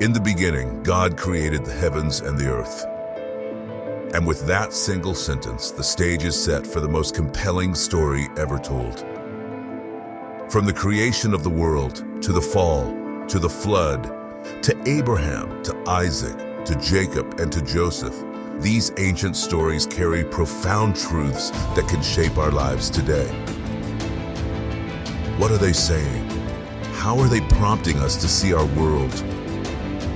In the beginning, God created the heavens and the earth. And with that single sentence, the stage is set for the most compelling story ever told. From the creation of the world, to the fall, to the flood, to Abraham, to Isaac, to Jacob, and to Joseph, these ancient stories carry profound truths that can shape our lives today. What are they saying? How are they prompting us to see our world?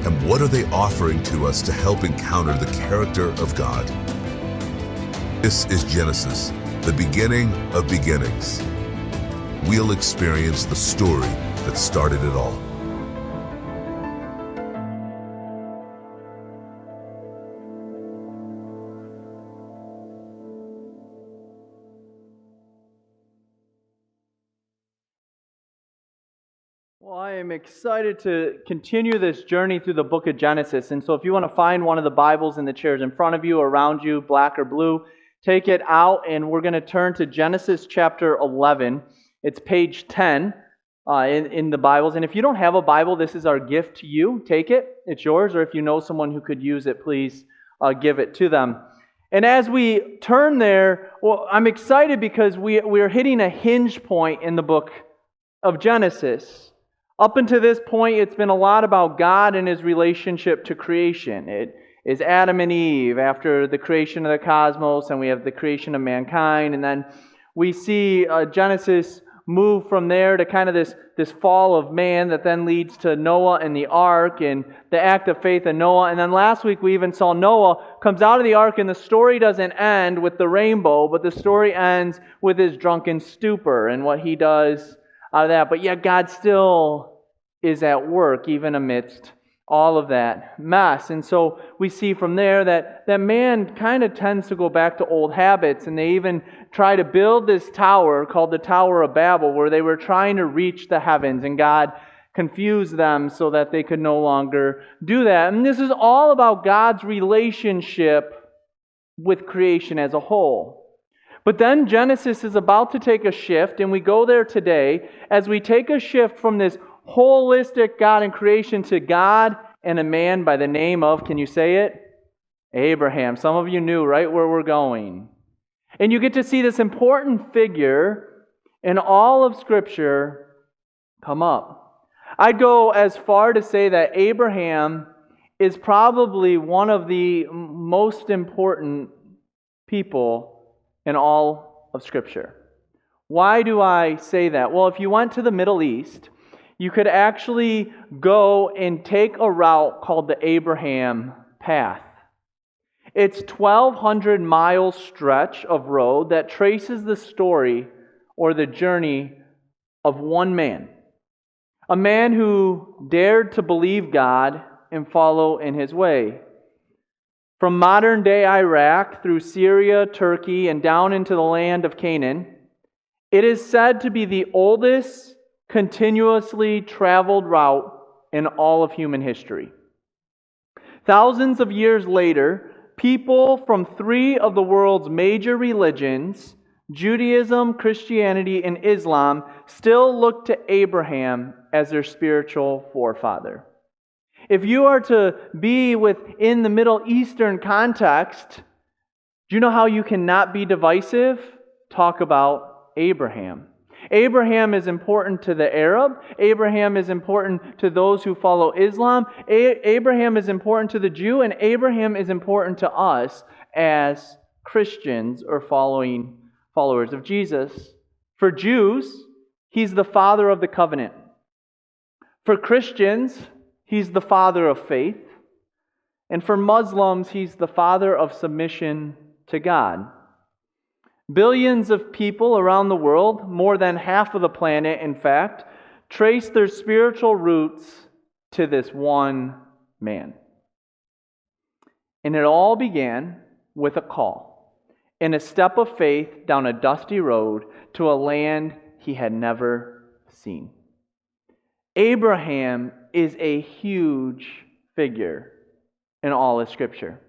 And what are they offering to us to help encounter the character of God? This is Genesis, the beginning of beginnings. We'll experience the story that started it all. Well, I am excited to continue this journey through the book of Genesis. And so if you want to find one of the Bibles in the chairs in front of you, around you, black or blue, take it out and we're going to turn to Genesis chapter 11. It's page 10 in the Bibles. And if you don't have a Bible, this is our gift to you. Take it. It's yours. Or if you know someone who could use it, please give it to them. And as we turn there, well, I'm excited because we're hitting a hinge point in the book of Genesis. Up until this point, it's been a lot about God and His relationship to creation. It is Adam and Eve after the creation of the cosmos, and we have the creation of mankind. And then we see Genesis move from there to kind of this fall of man that then leads to Noah and the ark and the act of faith in Noah. And then last week we even saw Noah comes out of the ark, and the story doesn't end with the rainbow, but the story ends with his drunken stupor and what he does out of that. But yet God still is at work even amidst all of that mess. And so we see from there that man kind of tends to go back to old habits, and they even try to build this tower called the Tower of Babel, where they were trying to reach the heavens, and God confused them so that they could no longer do that. And this is all about God's relationship with creation as a whole. But then Genesis is about to take a shift, and we go there today as we take a shift from this holistic God and creation to God and a man by the name of, can you say it? Abraham. Some of you knew right where we're going. And you get to see this important figure in all of Scripture come up. I'd go as far to say that Abraham is probably one of the most important people in all of Scripture. Why do I say that? Well, if you went to the Middle East, you could actually go and take a route called the Abraham Path. It's 1,200 mile stretch of road that traces the story or the journey of one man. A man who dared to believe God and follow in His way. From modern-day Iraq through Syria, Turkey, and down into the land of Canaan, it is said to be the oldest continuously traveled route in all of human history. Thousands of years later, people from 3 of the world's major religions, Judaism, Christianity, and Islam, still look to Abraham as their spiritual forefather. If you are to be within the Middle Eastern context, do you know how you cannot be divisive? Talk about Abraham. Abraham is important to the Arab. Abraham is important to those who follow Islam. Abraham is important to the Jew, and Abraham is important to us as Christians or followers of Jesus. For Jews, he's the father of the covenant. For Christians, he's the father of faith. And for Muslims, he's the father of submission to God. Billions of people around the world, more than half of the planet, in fact, trace their spiritual roots to this one man. And it all began with a call and a step of faith down a dusty road to a land he had never seen. Abraham is a huge figure in all of Scripture.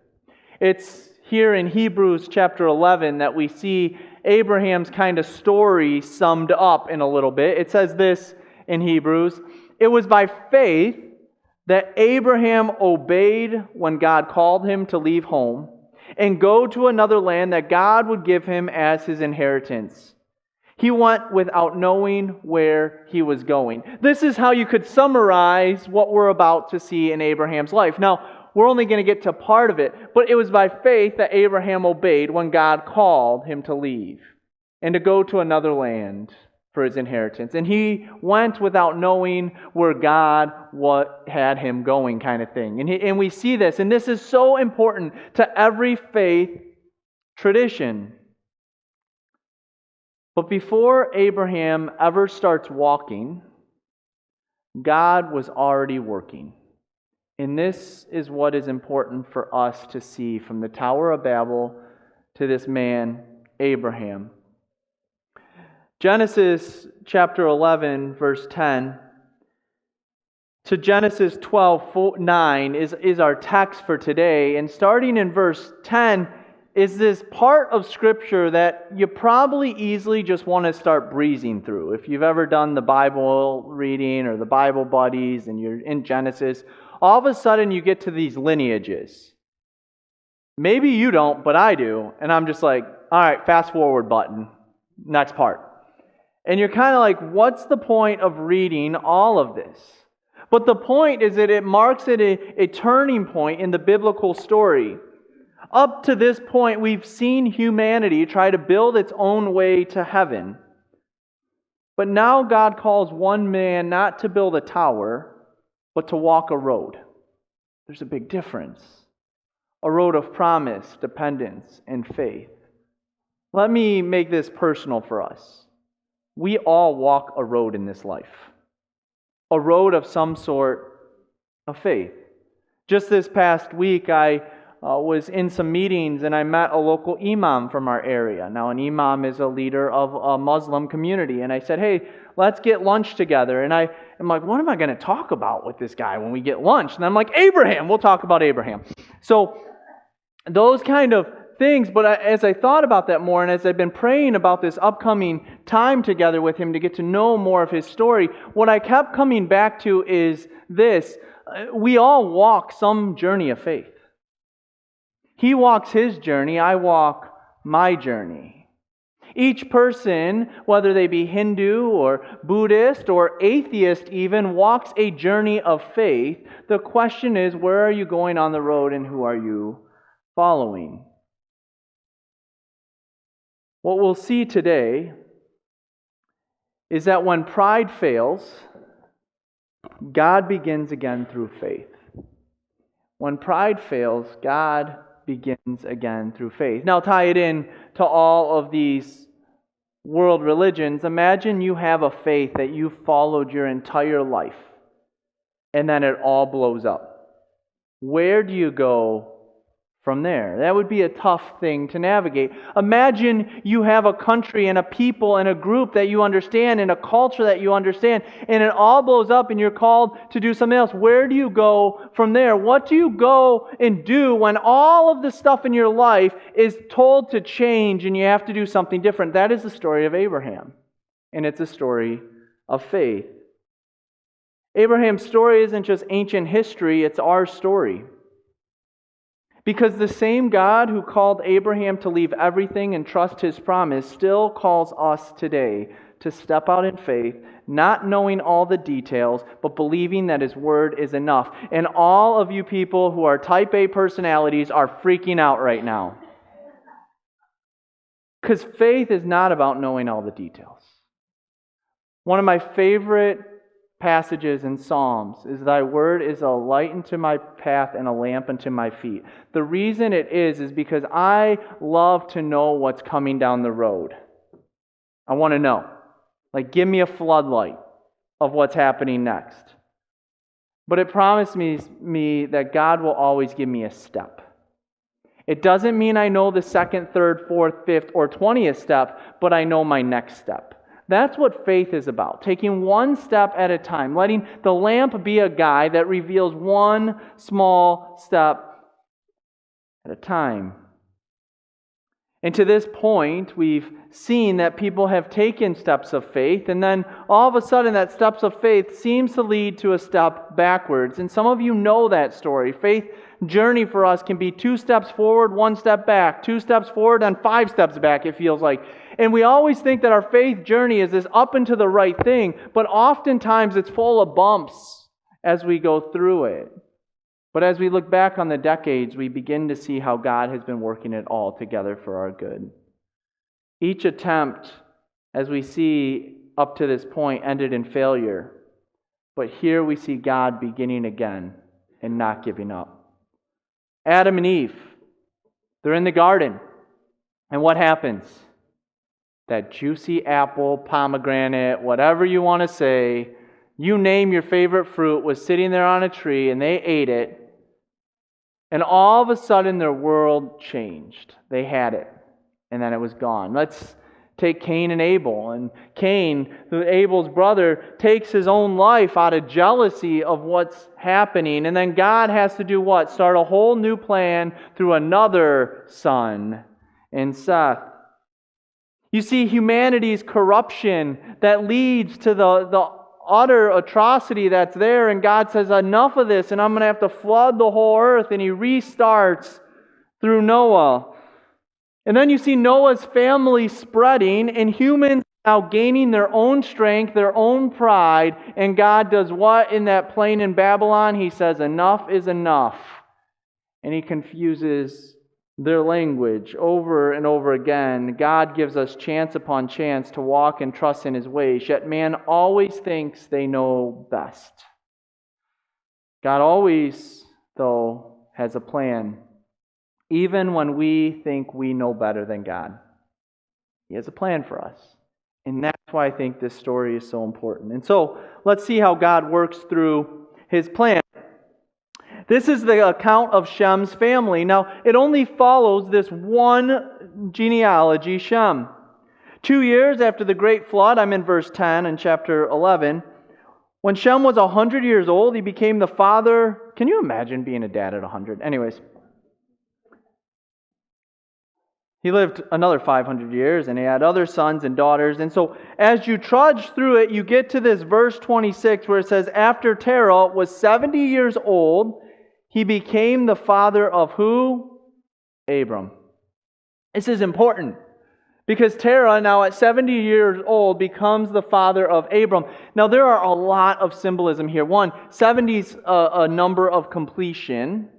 It's here in Hebrews chapter 11 that we see Abraham's kind of story summed up in a little bit. It says this in Hebrews: "It was by faith that Abraham obeyed when God called him to leave home and go to another land that God would give him as his inheritance. He went without knowing where he was going. This is how you could summarize what we're about to see in Abraham's life. Now, we're only going to get to part of it, but it was by faith that Abraham obeyed when God called him to leave and to go to another land for his inheritance. And he went without knowing where God had him going, kind of thing. And we see this, and this is so important to every faith tradition. But before Abraham ever starts walking, God was already working. And this is what is important for us to see from the Tower of Babel to this man, Abraham. Genesis chapter 11, verse 10, to Genesis 12:9 is our text for today. And starting in verse 10 is this part of Scripture that you probably easily just want to start breezing through. If you've ever done the Bible reading or the Bible buddies and you're in Genesis, all of a sudden you get to these lineages. Maybe you don't, but I do. And I'm just like, all right, fast forward button, next part. And you're kind of like, what's the point of reading all of this? But the point is that it marks a turning point in the biblical story. Up to this point, we've seen humanity try to build its own way to heaven. But now God calls one man not to build a tower, but to walk a road. There's a big difference. A road of promise, dependence, and faith. Let me make this personal for us. We all walk a road in this life. A road of some sort of faith. Just this past week, I was in some meetings and I met a local imam from our area. Now, an imam is a leader of a Muslim community. And I said, hey, let's get lunch together. And I'm like, what am I going to talk about with this guy when we get lunch? And I'm like, Abraham. We'll talk about Abraham. So those kind of things, but as I thought about that more, and as I've been praying about this upcoming time together with him to get to know more of his story, what I kept coming back to is this. We all walk some journey of faith. He walks his journey, I walk my journey. Each person, whether they be Hindu or Buddhist or atheist even, walks a journey of faith. The question is, where are you going on the road and who are you following? What we'll see today is that when pride fails, God begins again through faith. When pride fails, God begins again through faith. Now tie it in to all of these world religions. Imagine you have a faith that you've followed your entire life, and then it all blows up. Where do you go from there? That would be a tough thing to navigate. Imagine you have a country and a people and a group that you understand and a culture that you understand, and it all blows up and you're called to do something else. Where do you go from there? What do you go and do when all of the stuff in your life is told to change and you have to do something different? That is the story of Abraham, and it's a story of faith. Abraham's story isn't just ancient history, it's our story. Because the same God who called Abraham to leave everything and trust His promise still calls us today to step out in faith, not knowing all the details, but believing that His word is enough. And all of you people who are type A personalities are freaking out right now. Because faith is not about knowing all the details. One of my favorite passages in Psalms is, thy word is a light unto my path and a lamp unto my feet. The reason it is because I love to know what's coming down the road. I want to know. Like, give me a floodlight of what's happening next. But it promises me that God will always give me a step. It doesn't mean I know the second, third, fourth, fifth, or 20th step, but I know my next step. That's what faith is about, taking one step at a time, letting the lamp be a guide that reveals one small step at a time. And to this point, we've seen that people have taken steps of faith, and then all of a sudden that steps of faith seems to lead to a step backwards. And some of you know that story. Faith journey for us can be 2 steps forward, 1 step back, 2 steps forward, and 5 steps back, it feels like. And we always think that our faith journey is this up and to the right thing, but oftentimes it's full of bumps as we go through it. But as we look back on the decades, we begin to see how God has been working it all together for our good. Each attempt, as we see up to this point, ended in failure. But here we see God beginning again and not giving up. Adam and Eve, they're in the garden. And what happens? That juicy apple, pomegranate, whatever you want to say, you name your favorite fruit, was sitting there on a tree, and they ate it. And all of a sudden, their world changed. They had it, and then it was gone. Let's take Cain and Abel. And Cain, Abel's brother, takes his own life out of jealousy of what's happening. And then God has to do what? Start a whole new plan through another son, in Seth. You see humanity's corruption that leads to the utter atrocity that's there, and God says, enough of this, and I'm going to have to flood the whole earth, and He restarts through Noah. And then you see Noah's family spreading, and humans now gaining their own strength, their own pride, and God does what in that plain in Babylon? He says, enough is enough. And He confuses their language over and over again. God gives us chance upon chance to walk and trust in His ways, yet man always thinks they know best. God always, though, has a plan, even when we think we know better than God. He has a plan for us. And that's why I think this story is so important. And so, let's see how God works through His plan. This is the account of Shem's family. Now, it only follows this one genealogy, Shem. 2 years after the great flood, I'm in verse 10 in chapter 11. When Shem was 100 years old, he became the father. Can you imagine being a dad at 100? Anyways, he lived another 500 years, and he had other sons and daughters. And so as you trudge through it, you get to this verse 26 where it says, after Terah was 70 years old, he became the father of who? Abram. This is important because Terah, now at 70 years old, becomes the father of Abram. Now there are a lot of symbolism here. One, 70 is a number of completion.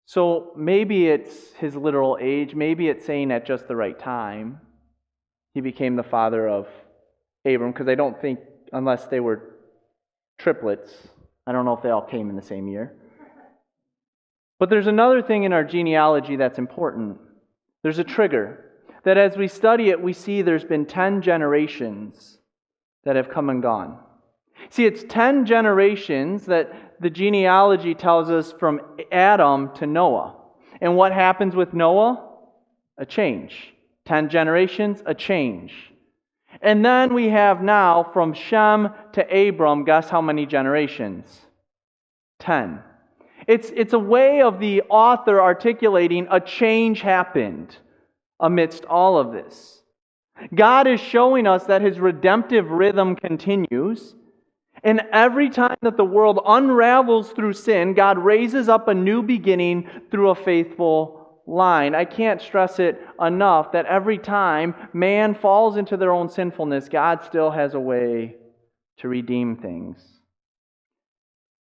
So maybe it's his literal age. Maybe it's saying at just the right time he became the father of Abram, because I don't think, unless they were triplets, I don't know if they all came in the same year. But there's another thing in our genealogy that's important. There's a trigger that as we study it, we see there's been 10 generations that have come and gone. See, it's 10 generations that the genealogy tells us from Adam to Noah. And what happens with Noah? A change. 10 generations, a change. And then we have now from Shem to Abram, guess how many generations? 10. It's a way of the author articulating a change happened amidst all of this. God is showing us that His redemptive rhythm continues. And every time that the world unravels through sin, God raises up a new beginning through a faithful line. I can't stress it enough that every time man falls into their own sinfulness, God still has a way to redeem things.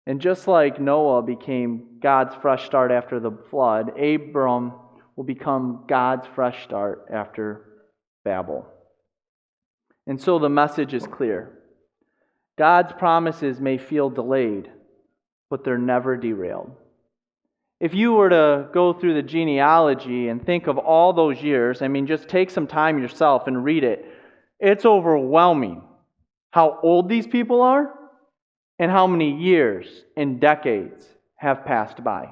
And just like Noah became God's fresh start after the flood, Abram will become God's fresh start after Babel. And so the message is clear. God's promises may feel delayed, but they're never derailed. If you were to go through the genealogy and think of all those years, just take some time yourself and read it. It's overwhelming how old these people are and how many years and decades have passed by.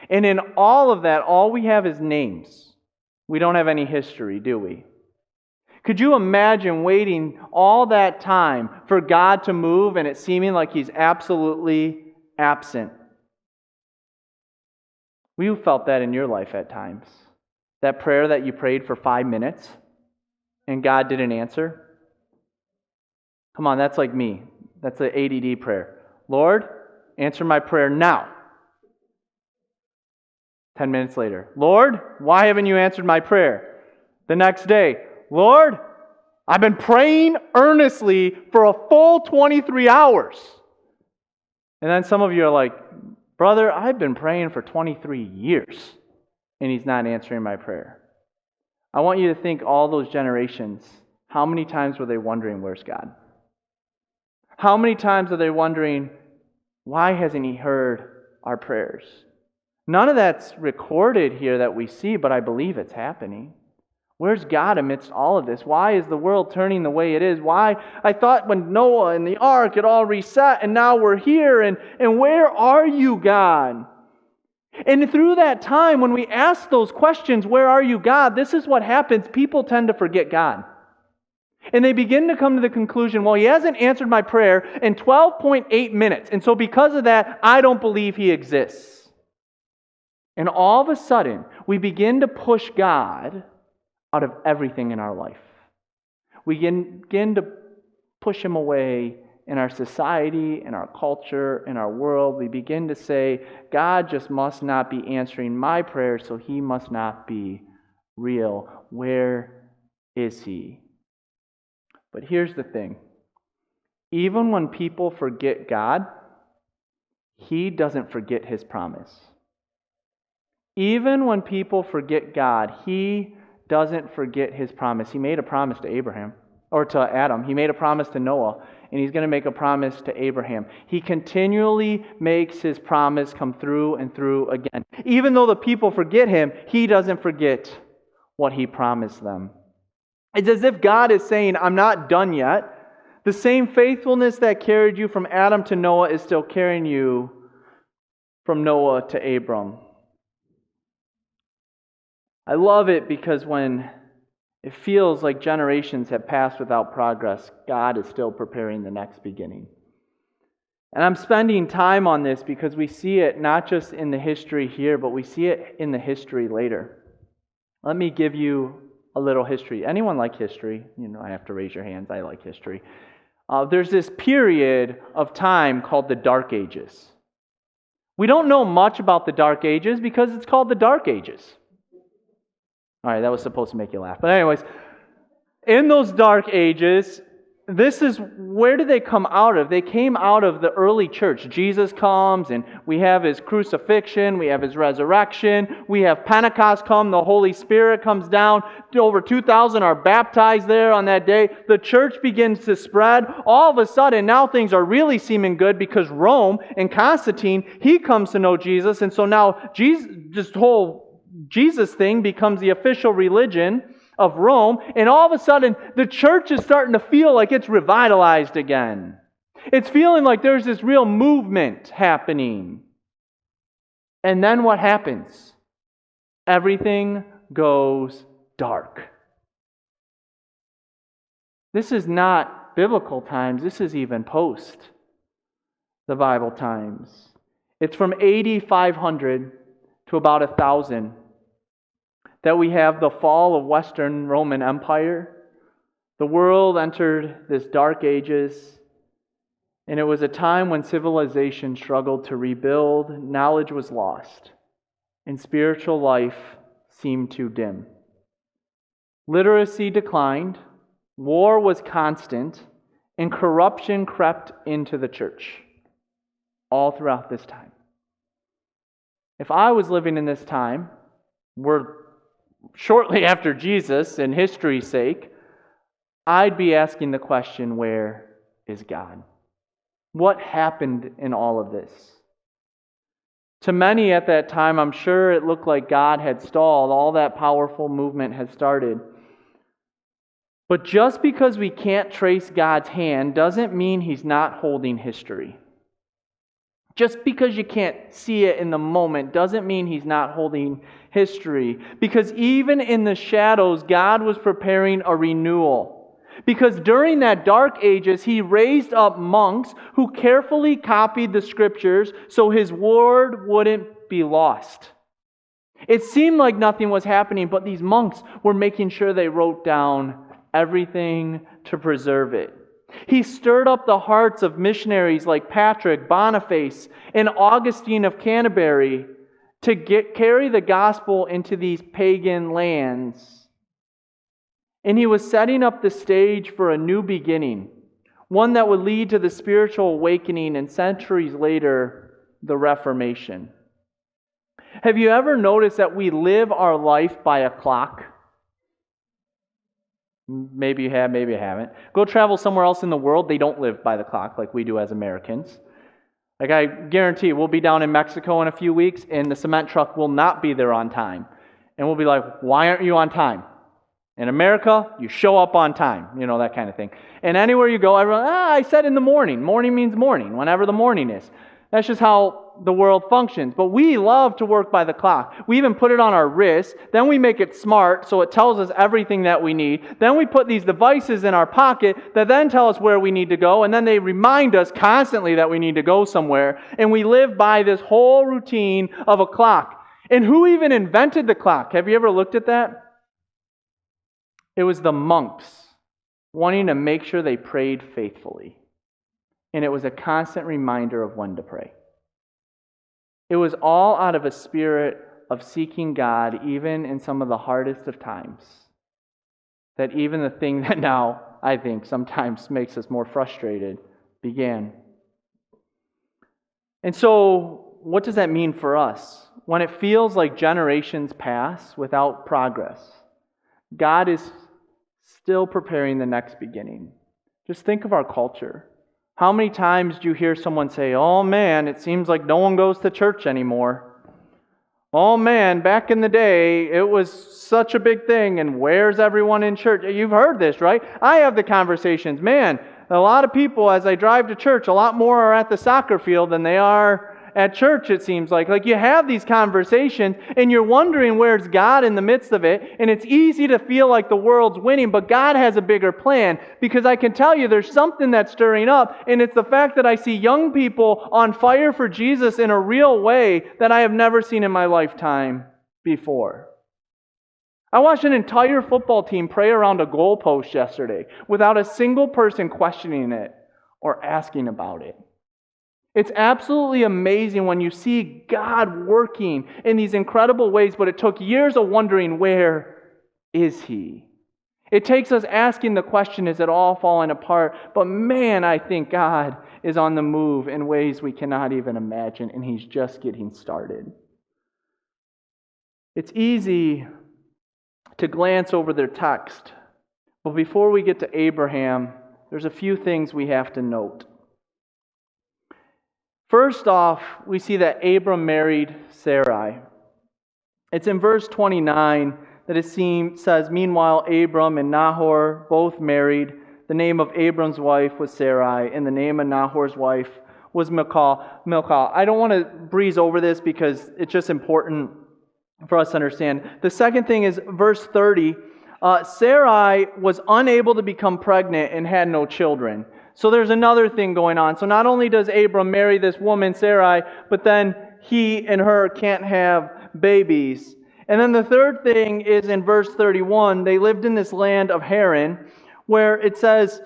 And in all of that, all we have is names. We don't have any history, do we? Could you imagine waiting all that time for God to move and it seeming like He's absolutely absent? You felt that in your life at times. That prayer that you prayed for 5 minutes and God didn't answer? Come on, that's like me. That's the ADD prayer. Lord, answer my prayer now. 10 minutes later. Lord, why haven't you answered my prayer? The next day. Lord, I've been praying earnestly for a full 23 hours. And then some of you are like, brother, I've been praying for 23 years and He's not answering my prayer. I want you to think all those generations, how many times were they wondering, where's God? How many times are they wondering, why hasn't He heard our prayers? None of that's recorded here that we see, but I believe it's happening. Where's God amidst all of this? Why is the world turning the way it is? Why? I thought when Noah and the ark it all reset, and now we're here, and where are you, God? And through that time, when we ask those questions, where are you, God? This is what happens. People tend to forget God. And they begin to come to the conclusion, well, He hasn't answered my prayer in 12.8 minutes. And so because of that, I don't believe He exists. And all of a sudden, we begin to push God out of everything in our life. We begin to push Him away in our society, in our culture, in our world. We begin to say, God just must not be answering my prayers, so He must not be real. Where is He? But here's the thing. Even when people forget God, He doesn't forget His promise. Even when people forget God, He doesn't forget His promise. He made a promise to Abraham, or to Adam. He made a promise to Noah, and He's going to make a promise to Abraham. He continually makes His promise come through and through again. Even though the people forget Him, He doesn't forget what He promised them. It's as if God is saying, I'm not done yet. The same faithfulness that carried you from Adam to Noah is still carrying you from Noah to Abram. I love it because when it feels like generations have passed without progress, God is still preparing the next beginning. And I'm spending time on this because we see it not just in the history here, but we see it in the history later. Let me give you a little history. Anyone like history? I have to raise your hands. I like history. There's this period of time called the Dark Ages. We don't know much about the Dark Ages because it's called the Dark Ages. All right, that was supposed to make you laugh. But anyways, in those Dark Ages, this is, where did they come out of? They came out of the early church. Jesus comes, and we have His crucifixion, we have His resurrection, we have Pentecost come, the Holy Spirit comes down, over 2,000 are baptized there on that day. The church begins to spread. All of a sudden, now things are really seeming good because Rome and Constantine, he comes to know Jesus, and so now this whole Jesus thing becomes the official religion of Rome, and all of a sudden, the church is starting to feel like it's revitalized again. It's feeling like there's this real movement happening. And then what happens? Everything goes dark. This is not biblical times. This is even post the Bible times. It's from AD 500 to about 1000 that we have the fall of Western Roman Empire. The world entered this Dark Ages, and it was a time when civilization struggled to rebuild, knowledge was lost, and spiritual life seemed too dim. Literacy declined, war was constant, and corruption crept into the church all throughout this time. If I was living in this time, we're shortly after Jesus, in history's sake, I'd be asking the question, where is God? What happened in all of this? To many at that time, I'm sure it looked like God had stalled. All that powerful movement had started. But just because we can't trace God's hand doesn't mean He's not holding history. Just because you can't see it in the moment doesn't mean He's not holding history. Because even in the shadows, God was preparing a renewal. Because during that Dark Ages, He raised up monks who carefully copied the Scriptures so His word wouldn't be lost. It seemed like nothing was happening, but these monks were making sure they wrote down everything to preserve it. He stirred up the hearts of missionaries like Patrick, Boniface, and Augustine of Canterbury to carry the gospel into these pagan lands. And he was setting up the stage for a new beginning, one that would lead to the spiritual awakening and centuries later, the Reformation. Have you ever noticed that we live our life by a clock? Maybe you have, maybe you haven't. Go travel somewhere else in the world, they don't live by the clock like we do as Americans. Like I guarantee we'll be down in Mexico in a few weeks and the cement truck will not be there on time. And we'll be like, why aren't you on time? In America, you show up on time, that kind of thing. And anywhere you go, everyone, I said in the morning. Morning means morning, whenever the morning is. That's just how the world functions. But we love to work by the clock. We even put it on our wrist. Then we make it smart so it tells us everything that we need. Then we put these devices in our pocket that then tell us where we need to go. And then they remind us constantly that we need to go somewhere. And we live by this whole routine of a clock. And who even invented the clock? Have you ever looked at that? It was the monks wanting to make sure they prayed faithfully. And it was a constant reminder of when to pray. It was all out of a spirit of seeking God, even in some of the hardest of times. That even the thing that now, I think, sometimes makes us more frustrated, began. And so, what does that mean for us? When it feels like generations pass without progress, God is still preparing the next beginning. Just think of our culture. How many times do you hear someone say, oh man, it seems like no one goes to church anymore. Oh man, back in the day, it was such a big thing, and where's everyone in church? You've heard this, right? I have the conversations. Man, a lot of people, as I drive to church, a lot more are at the soccer field than they are at church, it seems like. Like you have these conversations, and you're wondering where's God in the midst of it, and it's easy to feel like the world's winning, but God has a bigger plan, because I can tell you there's something that's stirring up, and it's the fact that I see young people on fire for Jesus in a real way that I have never seen in my lifetime before. I watched an entire football team pray around a goalpost yesterday without a single person questioning it or asking about it. It's absolutely amazing when you see God working in these incredible ways, but it took years of wondering, where is He? It takes us asking the question, is it all falling apart? But man, I think God is on the move in ways we cannot even imagine, and He's just getting started. It's easy to glance over their text, but before we get to Abraham, there's a few things we have to note. First off, we see that Abram married Sarai. It's in verse 29 that it says, meanwhile, Abram and Nahor both married. The name of Abram's wife was Sarai, and the name of Nahor's wife was Milcah. I don't want to breeze over this because it's just important for us to understand. The second thing is verse 30. Sarai was unable to become pregnant and had no children. So there's another thing going on. So not only does Abram marry this woman, Sarai, but then he and her can't have babies. And then the third thing is in verse 31, they lived in this land of Haran, where it says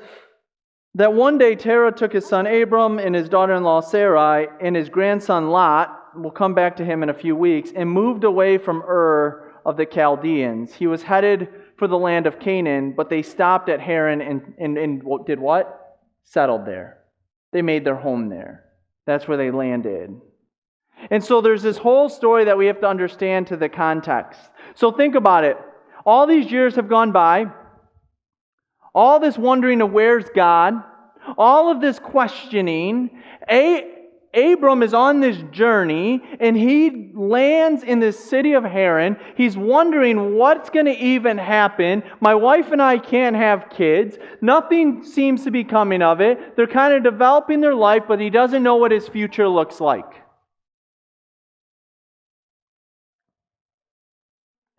that one day Terah took his son Abram and his daughter-in-law Sarai and his grandson Lot, we'll come back to him in a few weeks, and moved away from Ur of the Chaldeans. He was headed for the land of Canaan, but they stopped at Haran and did what? Settled there. They made their home there. That's where they landed. And so there's this whole story that we have to understand to the context. So think about it. All these years have gone by. All this wondering of where's God. All of this questioning. Abram is on this journey, and he lands in this city of Haran. He's wondering what's going to even happen. My wife and I can't have kids. Nothing seems to be coming of it. They're kind of developing their life, but he doesn't know what his future looks like.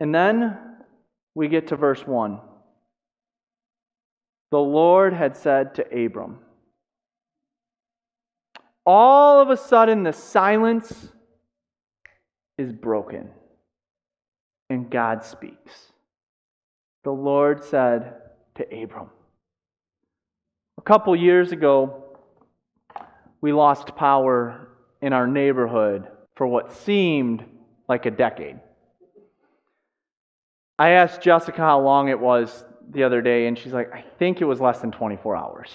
And then we get to verse 1. The Lord had said to Abram. All of a sudden, the silence is broken. And God speaks. The Lord said to Abram. A couple years ago, we lost power in our neighborhood for what seemed like a decade. I asked Jessica how long it was the other day, and she's like, I think it was less than 24 hours.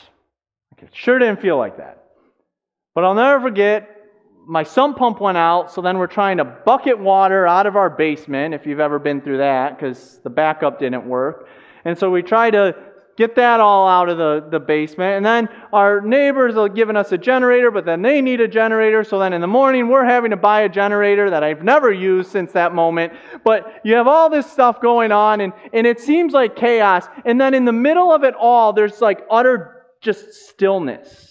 It sure didn't feel like that. But I'll never forget, my sump pump went out, so then we're trying to bucket water out of our basement, if you've ever been through that, because the backup didn't work. And so we tried to get that all out of the basement. And then our neighbors are giving us a generator, but then they need a generator. So then in the morning, we're having to buy a generator that I've never used since that moment. But you have all this stuff going on, and it seems like chaos. And then in the middle of it all, there's like utter just stillness.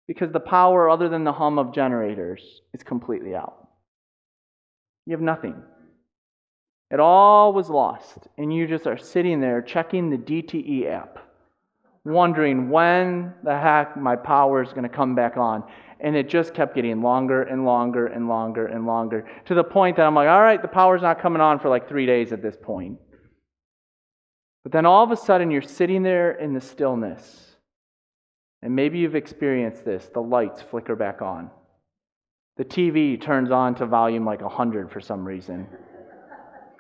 Because the power, other than the hum of generators, is completely out. You have nothing. It all was lost, and you just are sitting there checking the DTE app, wondering when the heck my power is going to come back on. And it just kept getting longer and longer and longer and longer, to the point that I'm like, all right, the power's not coming on for like 3 days at this point. But then all of a sudden, you're sitting there in the stillness. And maybe you've experienced this. The lights flicker back on. The TV turns on to volume like 100 for some reason.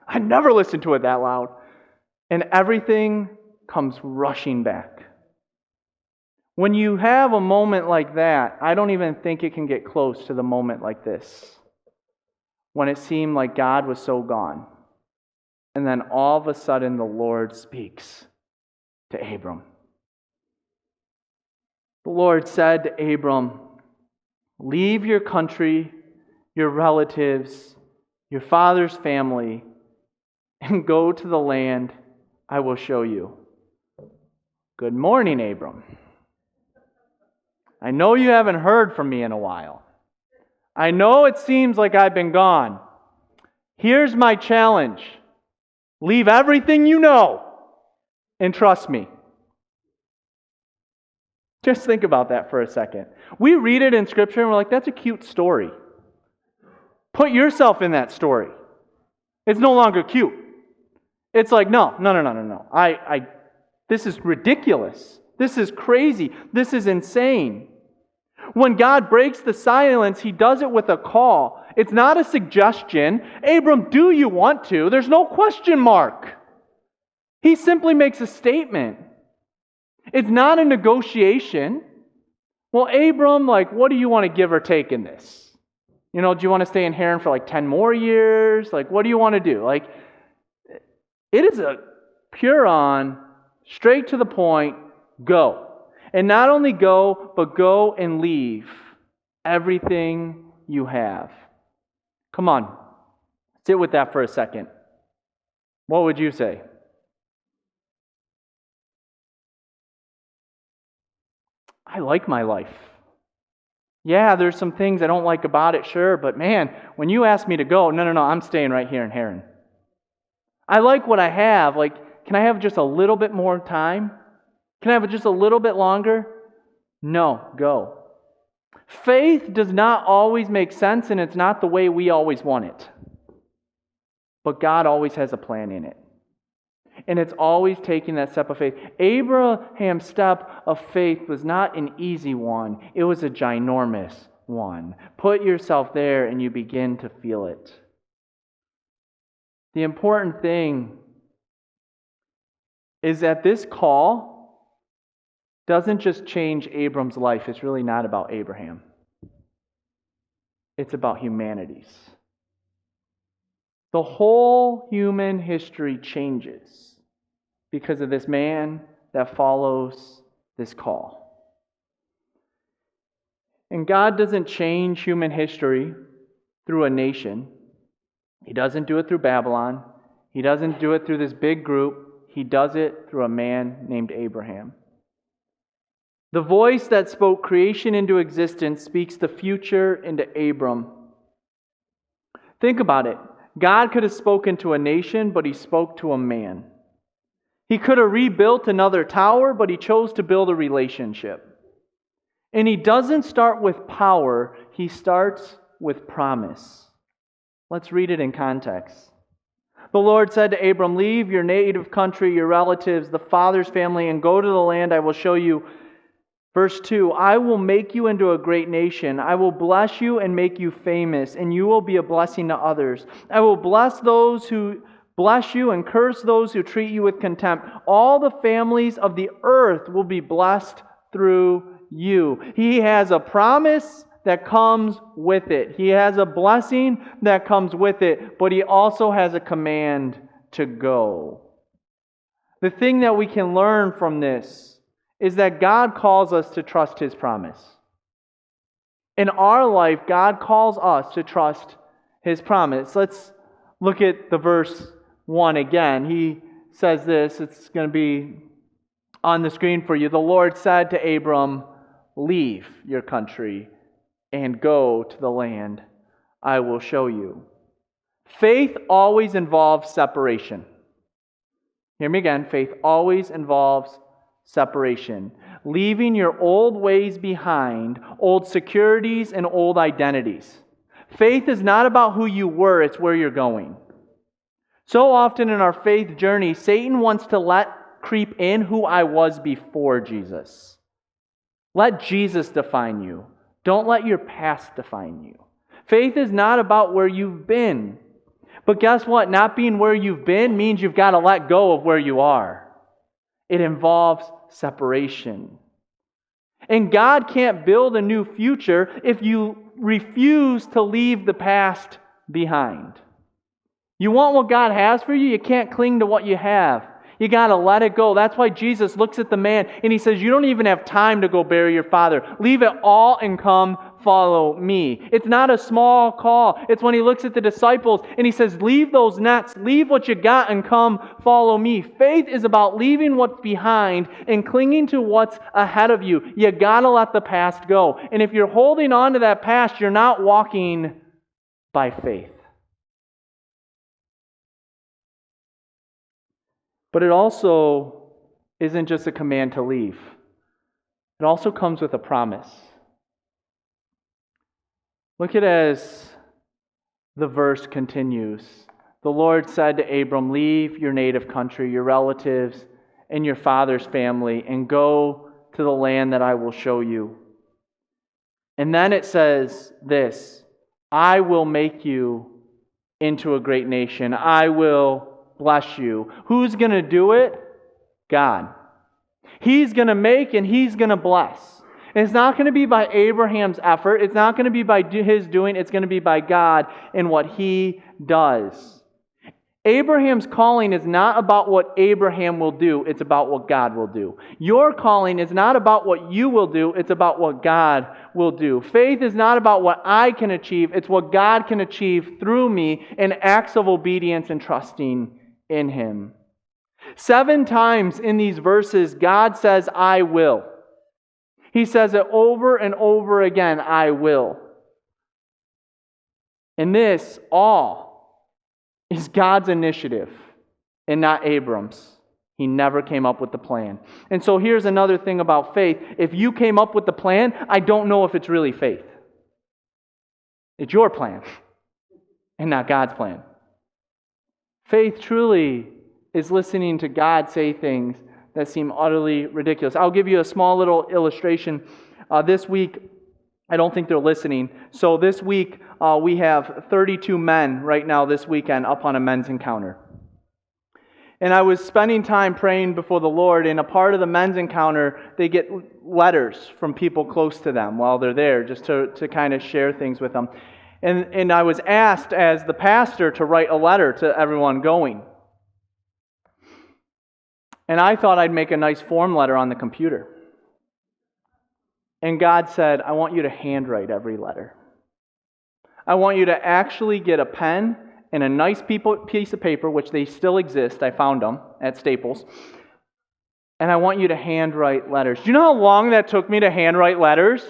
I never listened to it that loud. And everything comes rushing back. When you have a moment like that, I don't even think it can get close to the moment like this, when it seemed like God was so gone. And then all of a sudden the Lord speaks to Abram. The Lord said to Abram, leave your country, your relatives, your father's family, and go to the land I will show you. Good morning, Abram. I know you haven't heard from me in a while. I know it seems like I've been gone. Here's my challenge. Leave everything you know and trust me. Just think about that for a second. We read it in Scripture and we're like, that's a cute story. Put yourself in that story. It's no longer cute. It's like, no. This is ridiculous. This is crazy. This is insane. When God breaks the silence, He does it with a call. It's not a suggestion. Abram, do you want to? There's no question mark. He simply makes a statement. It's not a negotiation. Well, Abram, what do you want to give or take in this? Do you want to stay in Haran for 10 more years? What do you want to do? It is a pure on, straight to the point, go. And not only go, but go and leave everything you have. Come on, sit with that for a second. What would you say? I like my life. Yeah, there's some things I don't like about it, sure, but man, when you ask me to go, no, I'm staying right here in Haran. I like what I have. Can I have just a little bit more time? Can I have it just a little bit longer? No, go. Faith does not always make sense, and it's not the way we always want it. But God always has a plan in it. And it's always taking that step of faith. Abraham's step of faith was not an easy one. It was a ginormous one. Put yourself there and you begin to feel it. The important thing is that this call doesn't just change Abram's life. It's really not about Abraham. It's about humanity's. The whole human history changes because of this man that follows this call. And God doesn't change human history through a nation. He doesn't do it through Babylon. He doesn't do it through this big group. He does it through a man named Abraham. The voice that spoke creation into existence speaks the future into Abram. Think about it. God could have spoken to a nation, but He spoke to a man. He could have rebuilt another tower, but He chose to build a relationship. And He doesn't start with power, He starts with promise. Let's read it in context. The Lord said to Abram, leave your native country, your relatives, the father's family, and go to the land I will show you. Verse 2, I will make you into a great nation. I will bless you and make you famous, and you will be a blessing to others. I will bless those who bless you and curse those who treat you with contempt. All the families of the earth will be blessed through you. He has a promise that comes with it. He has a blessing that comes with it, but He also has a command to go. The thing that we can learn from this is that God calls us to trust His promise. In our life, God calls us to trust His promise. Let's look at the verse 1 again. He says this, it's going to be on the screen for you. The Lord said to Abram, leave your country and go to the land I will show you. Faith always involves separation. Hear me again. Faith always involves separation. Leaving your old ways behind, old securities and old identities. Faith is not about who you were, it's where you're going. So often in our faith journey, Satan wants to let creep in who I was before Jesus. Let Jesus define you. Don't let your past define you. Faith is not about where you've been. But guess what? Not being where you've been means you've got to let go of where you are. It involves separation. And God can't build a new future if you refuse to leave the past behind. You want what God has for you, you can't cling to what you have. You got to let it go. That's why Jesus looks at the man and He says, you don't even have time to go bury your father. Leave it all and come follow me. It's not a small call. It's when He looks at the disciples and He says, leave those nets, leave what you got and come follow me. Faith is about leaving what's behind and clinging to what's ahead of you. You got to let the past go. And if you're holding on to that past, you're not walking by faith. But it also isn't just a command to leave. It also comes with a promise. Look at as the verse continues. The Lord said to Abram, leave your native country, your relatives, and your father's family, and go to the land that I will show you. And then it says this, I will make you into a great nation. I will bless you. Who's going to do it? God. He's going to make and He's going to bless. And it's not going to be by Abraham's effort. It's not going to be by his doing. It's going to be by God and what He does. Abraham's calling is not about what Abraham will do. It's about what God will do. Your calling is not about what you will do. It's about what God will do. Faith is not about what I can achieve. It's what God can achieve through me in acts of obedience and trusting in Him. 7 times in these verses, God says, I will. He says it over and over again, I will. And this all is God's initiative and not Abram's. He never came up with the plan. And so here's another thing about faith. If you came up with the plan, I don't know if it's really faith. It's your plan and not God's plan. Faith truly is listening to God say things that seem utterly ridiculous. I'll give you a small little illustration. This week, I don't think they're listening. So this week, we have 32 men right now this weekend up on a men's encounter. And I was spending time praying before the Lord, and a part of the men's encounter, they get letters from people close to them while they're there, just to kind of share things with them. And I was asked as the pastor to write a letter to everyone going. And I thought I'd make a nice form letter on the computer. And God said, I want you to handwrite every letter. I want you to actually get a pen and a nice piece of paper, which they still exist. I found them at Staples. And I want you to handwrite letters. Do you know how long that took me to handwrite letters?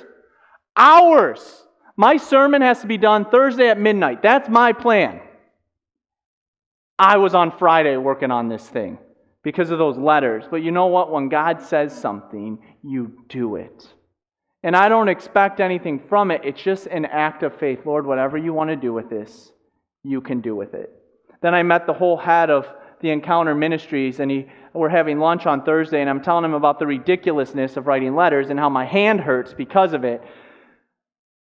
Hours! My sermon has to be done Thursday at midnight. That's my plan. I was on Friday working on this thing because of those letters. But you know what? When God says something, you do it. And I don't expect anything from it. It's just an act of faith. Lord, whatever you want to do with this, you can do with it. Then I met the whole head of the Encounter Ministries, and we're having lunch on Thursday, and I'm telling him about the ridiculousness of writing letters and how my hand hurts because of it.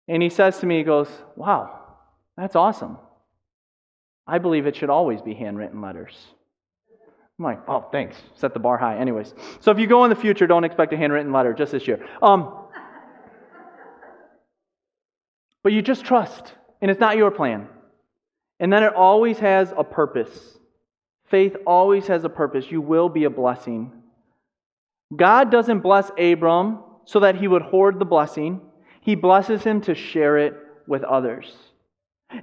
And he says to me, he goes, "Wow, that's awesome. I believe it should always be handwritten letters." I'm like, "Oh, thanks. Set the bar high." Anyways, so if you go in the future, don't expect a handwritten letter just this year. But you just trust, and it's not your plan. And then it always has a purpose. Faith always has a purpose. You will be a blessing. God doesn't bless Abram so that he would hoard the blessing. He blesses him to share it with others.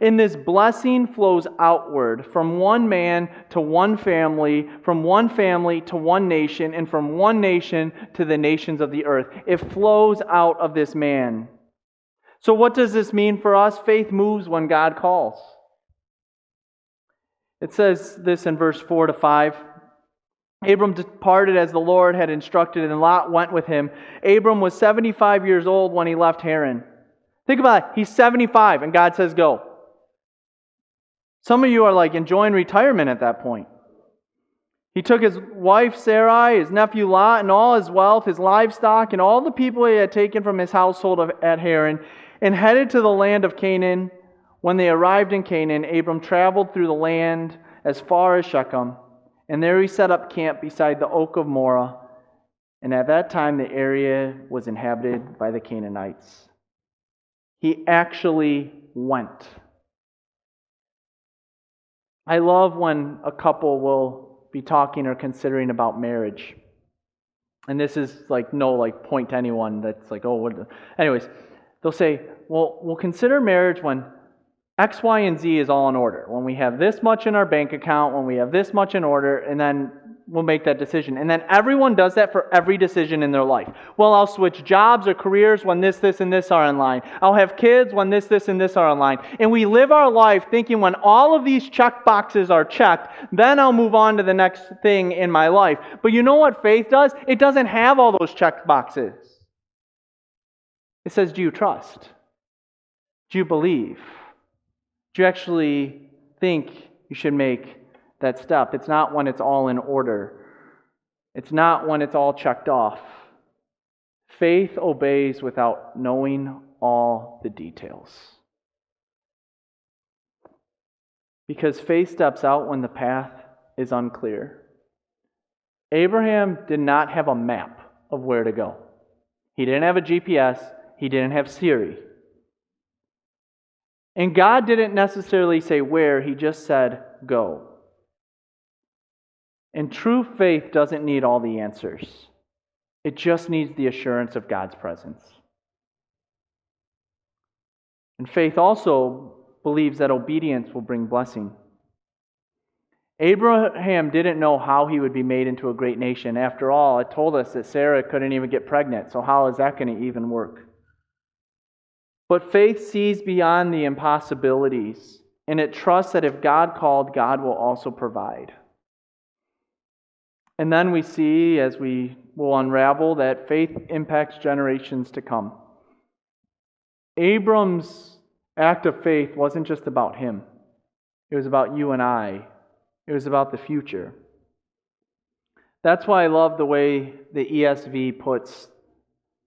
And this blessing flows outward from one man to one family, from one family to one nation, and from one nation to the nations of the earth. It flows out of this man. So what does this mean for us? Faith moves when God calls. It says this in verse 4 to 5. Abram departed as the Lord had instructed, and Lot went with him. Abram was 75 years old when he left Haran. Think about it. He's 75, and God says go. Some of you are like enjoying retirement at that point. He took his wife Sarai, his nephew Lot, and all his wealth, his livestock, and all the people he had taken from his household at Haran, and headed to the land of Canaan. When they arrived in Canaan, Abram traveled through the land as far as Shechem, and there he set up camp beside the oak of Moreh. And at that time the area was inhabited by the Canaanites. He actually went. I love when a couple will be talking or considering about marriage. And this is no point to anyone that's like, oh, what? Anyways, they'll say, well, we'll consider marriage when X, Y, and Z is all in order. When we have this much in our bank account, when we have this much in order, and then we'll make that decision. And then everyone does that for every decision in their life. Well, I'll switch jobs or careers when this, and this are in line. I'll have kids when this, and this are in line. And we live our life thinking when all of these check boxes are checked, then I'll move on to the next thing in my life. But you know what faith does? It doesn't have all those check boxes. It says, do you trust? Do you believe? Do you actually think you should make that step? It's not when it's all in order. It's not when it's all checked off. Faith obeys without knowing all the details. Because faith steps out when the path is unclear. Abraham did not have a map of where to go. He didn't have a GPS. He didn't have Siri. And God didn't necessarily say where, He just said, go. And true faith doesn't need all the answers. It just needs the assurance of God's presence. And faith also believes that obedience will bring blessing. Abraham didn't know how he would be made into a great nation. After all, it told us that Sarah couldn't even get pregnant, so how is that going to even work? But faith sees beyond the impossibilities, and it trusts that if God called, God will also provide. And then we see, as we will unravel, that faith impacts generations to come. Abram's act of faith wasn't just about him. It was about you and I. It was about the future. That's why I love the way the ESV puts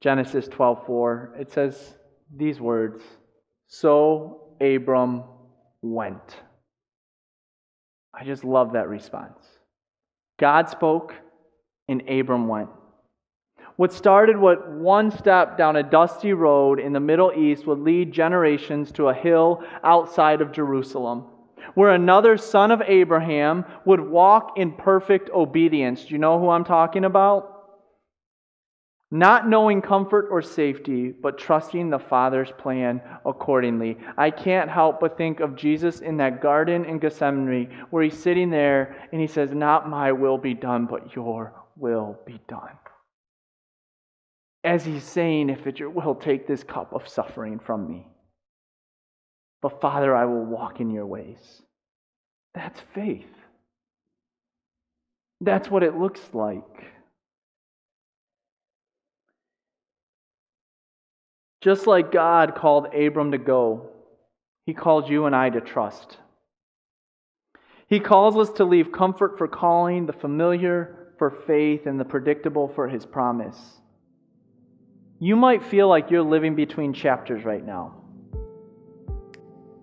Genesis 12:4. It says these words, "So Abram went." I just love that response. God spoke and Abram went. What started with one step down a dusty road in the Middle East would lead generations to a hill outside of Jerusalem, where another son of Abraham would walk in perfect obedience. Do you know who I'm talking about? Not knowing comfort or safety, but trusting the Father's plan accordingly. I can't help but think of Jesus in that garden in Gethsemane, where he's sitting there and he says, "Not my will be done, but your will be done." As he's saying, "If it's your will, take this cup of suffering from me. But Father, I will walk in your ways." That's faith. That's what it looks like. Just like God called Abram to go, He calls you and I to trust. He calls us to leave comfort for calling, the familiar for faith, and the predictable for His promise. You might feel like you're living between chapters right now.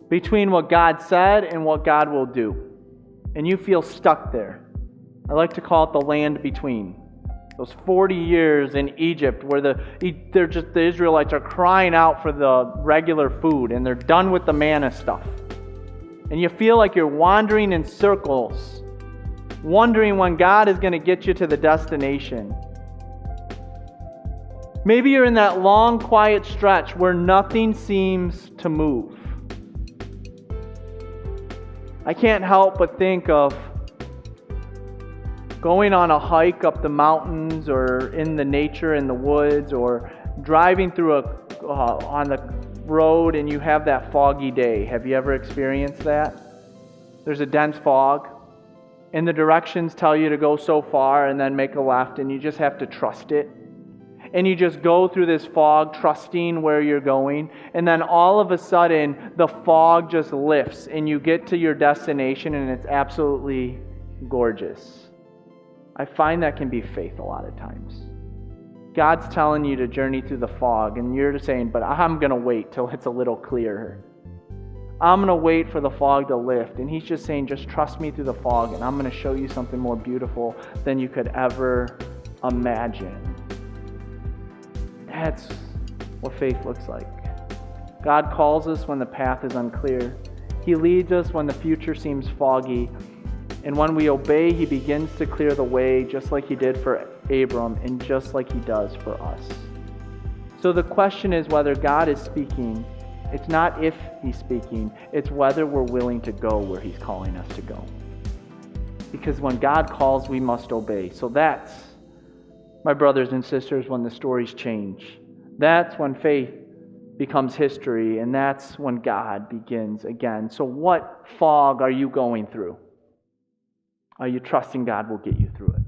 Between what God said and what God will do. And you feel stuck there. I like to call it the land between. Those 40 years in Egypt where the Israelites are crying out for the regular food and they're done with the manna stuff. And you feel like you're wandering in circles, wondering when God is going to get you to the destination. Maybe you're in that long, quiet stretch where nothing seems to move. I can't help but think of going on a hike up the mountains or in the nature in the woods, or driving through on the road and you have that foggy day. Have you ever experienced that? There's a dense fog and the directions tell you to go so far and then make a left, and you just have to trust it. And you just go through this fog trusting where you're going, and then all of a sudden the fog just lifts and you get to your destination and it's absolutely gorgeous. I find that can be faith a lot of times. God's telling you to journey through the fog, and you're just saying, but I'm going to wait till it's a little clearer. I'm going to wait for the fog to lift. And He's just saying, just trust me through the fog, and I'm going to show you something more beautiful than you could ever imagine. That's what faith looks like. God calls us when the path is unclear. He leads us when the future seems foggy. And when we obey, He begins to clear the way, just like He did for Abram and just like He does for us. So the question is whether God is speaking. It's not if He's speaking. It's whether we're willing to go where He's calling us to go. Because when God calls, we must obey. So that's, my brothers and sisters, when the stories change. That's when faith becomes history, and that's when God begins again. So what fog are you going through? Are you trusting God will get you through it?